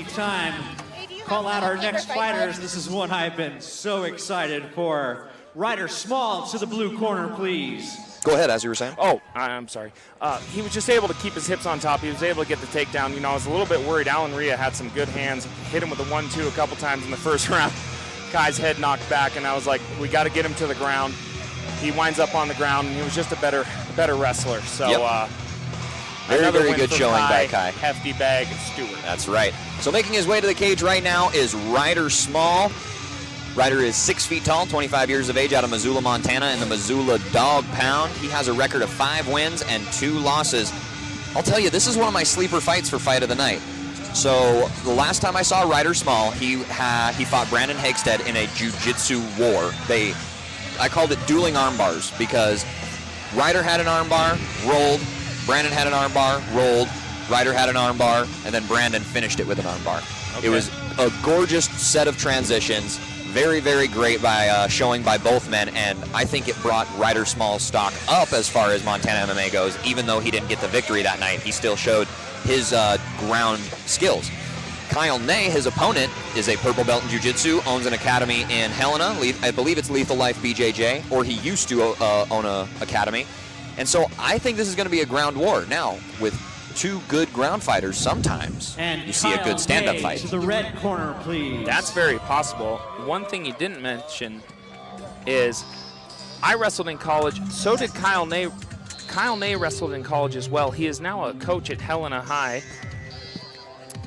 time, call out our next fighters. This is one I've been so excited for. Ryder Small to the blue corner, please. Go ahead, as you were saying. Oh, I'm sorry. He was just able to keep his hips on top. He was able to get the takedown. You know, I was a little bit worried. Alan Rhea had some good hands. Hit him with a 1-2 a couple times in the first round. Guy's head knocked back, and I was like, we got to get him to the ground. He winds up on the ground, and he was just a better wrestler. So, yep. Very good showing by Kai. Hefty bag Stewart. That's right. So making his way to the cage right now is Ryder Small. Ryder is 6 feet tall, 25 years of age, out of Missoula, Montana, in the Missoula Dog Pound. He has a record of 5 wins and 2 losses. I'll tell you, this is one of my sleeper fights for Fight of the Night. So the last time I saw Ryder Small, he fought Brandon Hagstead in a Jiu Jitsu war. I called it dueling arm bars because Ryder had an arm bar, rolled, Brandon had an arm bar, rolled, Ryder had an arm bar, and then Brandon finished it with an arm bar. Okay. It was a gorgeous set of transitions. Very, very great showing by both men, and I think it brought Ryder Small's stock up as far as Montana MMA goes. Even though he didn't get the victory that night, he still showed his ground skills. Kyle Ney, his opponent, is a purple belt in Jiu-Jitsu, owns an academy in Helena. I believe it's Lethal Life BJJ, or he used to own an academy. And so I think this is going to be a ground war. Now, with 2 good ground fighters, sometimes you see a good stand-up fight. To the red corner, please. That's very possible. One thing you didn't mention is I wrestled in college. So did Kyle Ney. Kyle Ney wrestled in college as well. He is now a coach at Helena High.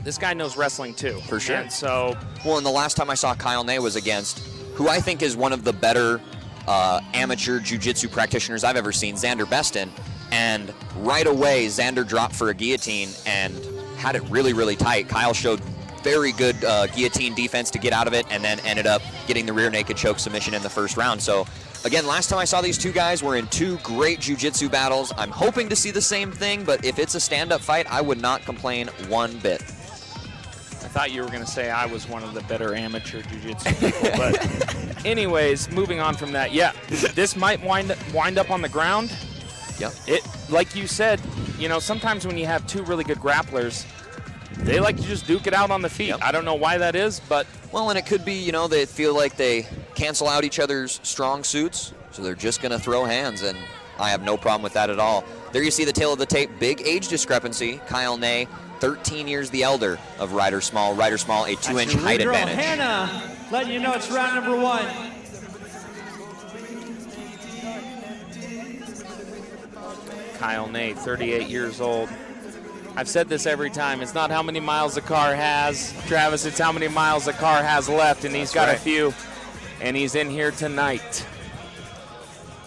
This guy knows wrestling too. For sure. And so, well, and the last time I saw Kyle Ney was against who I think is one of the better amateur jiu-jitsu practitioners I've ever seen, Xander Beston. And right away, Xander dropped for a guillotine and had it really, really tight. Kyle showed very good guillotine defense to get out of it, and then ended up getting the rear naked choke submission in the first round. So, again, last time I saw these 2 guys were in 2 great jiu-jitsu battles. I'm hoping to see the same thing, but if it's a stand-up fight, I would not complain one bit. I thought you were going to say I was one of the better amateur jiu-jitsu people, but anyways, moving on from that, yeah, this might wind up on the ground. Yep. Like you said, you know, sometimes when you have 2 really good grapplers, they like to just duke it out on the feet. Yep. I don't know why that is, but... Well, and it could be, you know, they feel like they cancel out each other's strong suits, so they're just going to throw hands, and I have no problem with that at all. There you see the tail of the tape. Big age discrepancy. Kyle Ney, 13 years the elder of Ryder Small. Ryder Small, a 2-inch height advantage. Helena, letting you know it's round number 1. Kyle Ney, 38 years old. I've said this every time. It's not how many miles the car has, Travis. It's how many miles the car has left, and he's got a few, and he's in here tonight.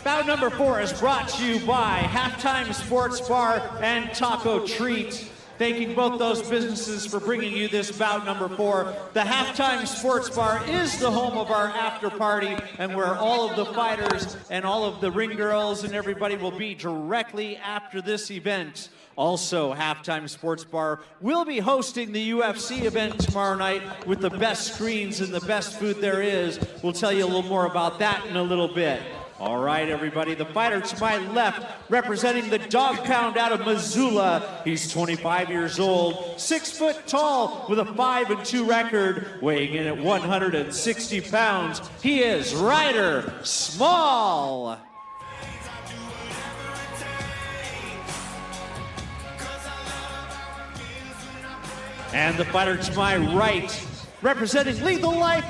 Bout number 4 is brought to you by Halftime Sports Bar and Taco Treat. Thanking both those businesses for bringing you this bout number 4. The Halftime Sports Bar is the home of our after party, and where all of the fighters and all of the ring girls and everybody will be directly after this event. Also, Halftime Sports Bar will be hosting the UFC event tomorrow night with the best screens and the best food there is. We'll tell you a little more about that in a little bit. All right, everybody, the fighter to my left, representing the Dog Pound out of Missoula. He's 25 years old, 6 foot tall, with a 5-2 record, weighing in at 160 pounds. He is Ryder Small. And the fighter to my right, representing Lethal Life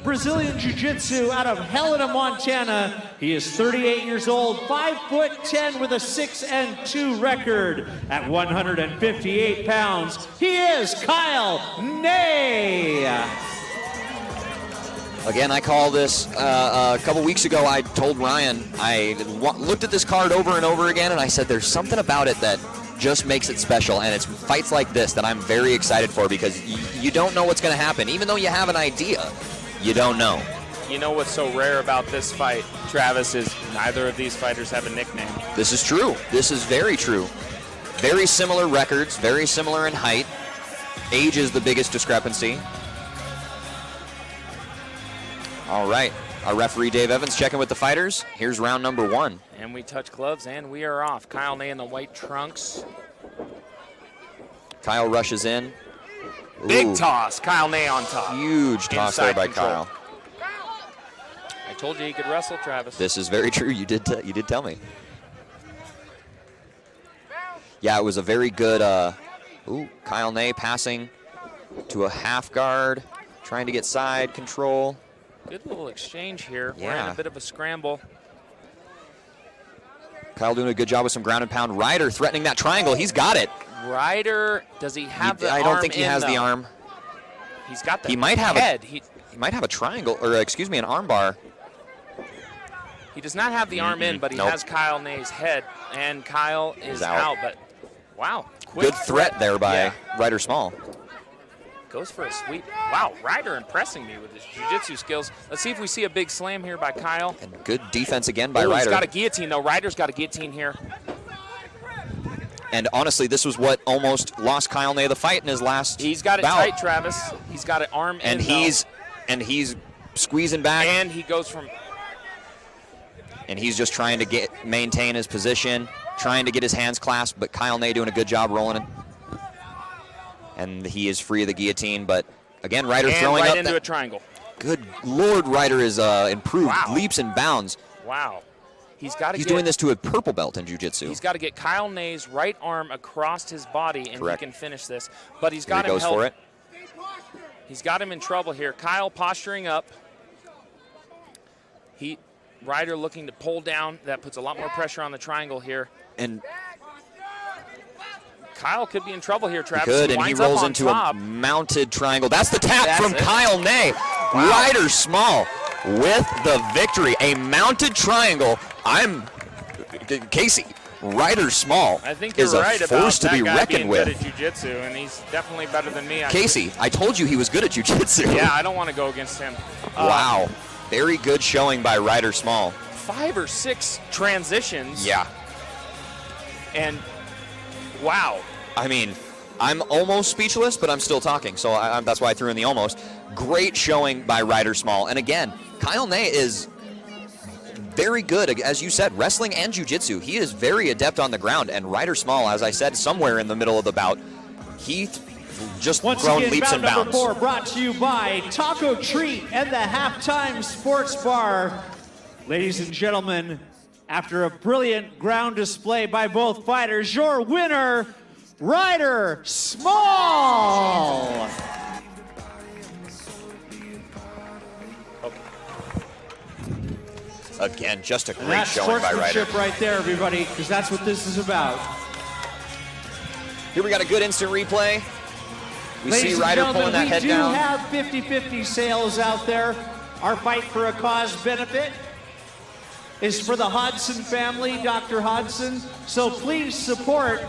Brazilian Jiu-Jitsu out of Helena, Montana. He is 38 years old, 5'10" with a 6-2 record at 158 pounds. He is Kyle Ney. Again, I call this, a couple weeks ago, I told Ryan, I looked at this card over and over again, and I said there's something about it that just makes it special, and it's fights like this that I'm very excited for, because you don't know what's going to happen. Even though you have an idea, you don't know. You know what's so rare about this fight, Travis, is neither of these fighters have a nickname. This is true. This is very true. Very similar records, very similar in height. Age is the biggest discrepancy. All right. Our referee, Dave Evans, checking with the fighters. Here's round number 1. And we touch gloves, and we are off. Kyle Ney in the white trunks. Kyle rushes in. Big toss. Kyle Ney on top. Huge toss there by Kyle. I told you he could wrestle, Travis. This is very true. You did tell me. Yeah, it was a very good. Kyle Ney passing to a half guard, trying to get side control. Good little exchange here. Yeah. We're in a bit of a scramble. Kyle doing a good job with some ground and pound. Ryder threatening that triangle. He's got it. Ryder, does he have the arm? I don't think he has the arm. He's got the He might have head. He might have a triangle, or excuse me, an arm bar. He does not have the arm in, but he has Kyle Ney's head, and Kyle is out. But wow, good threat there by Ryder Small. Goes for a sweep. Wow, Ryder impressing me with his jiu-jitsu skills. Let's see if we see a big slam here by Kyle. And good defense again by Ryder. He's got a guillotine though. Ryder's got a guillotine here. And honestly, this was what almost lost Kyle Ney the fight in his last He's got it bout. tight, Travis. He's got an arm in, and he's squeezing back. And he goes from. And he's just trying to maintain his position, trying to get his hands clasped, but Kyle Ney doing a good job rolling it. And he is free of the guillotine, but again, Ryder throwing right up into a triangle. Good Lord, Ryder is improved leaps and bounds. Wow. He's doing this to a purple belt in jiu-jitsu. He's got to get Kyle Ney's right arm across his body, and he can finish this. But he's got him held. For it. He's got him in trouble here. Kyle posturing up. Ryder looking to pull down. That puts a lot more pressure on the triangle here. And Kyle could be in trouble here, Travis. Good, and he rolls into a mounted triangle. That's the tap from Kyle Ney. Wow. Ryder Small with the victory. A mounted triangle. Casey, Ryder Small is a force to be reckoned with. Good at jiu-jitsu, and he's definitely better than me. Casey, I told you he was good at jiu-jitsu. Yeah, I don't want to go against him. Wow. Very good showing by Ryder Small. 5 or 6 transitions. Yeah. And wow. I mean, I'm almost speechless, but I'm still talking, so that's why I threw in the almost. Great showing by Ryder Small. And again, Kyle Ney is very good, as you said, wrestling and jiu-jitsu. He is very adept on the ground, and Ryder Small, as I said, somewhere in the middle of the bout, he just grown leaps and bounds. Once again, bout number 4 brought to you by Taco Treat and the Halftime Sports Bar. Ladies and gentlemen, after a brilliant ground display by both fighters, your winner, Ryder Small. Again, just a great showing by Ryder. Sportsmanship right there, everybody, because that's what this is about. Here we got a good instant replay. We see Ryder pulling that head down. We do have 50-50 sales out there. Our Fight for a Cause benefit is for the Hodson family, Dr. Hodson. So please support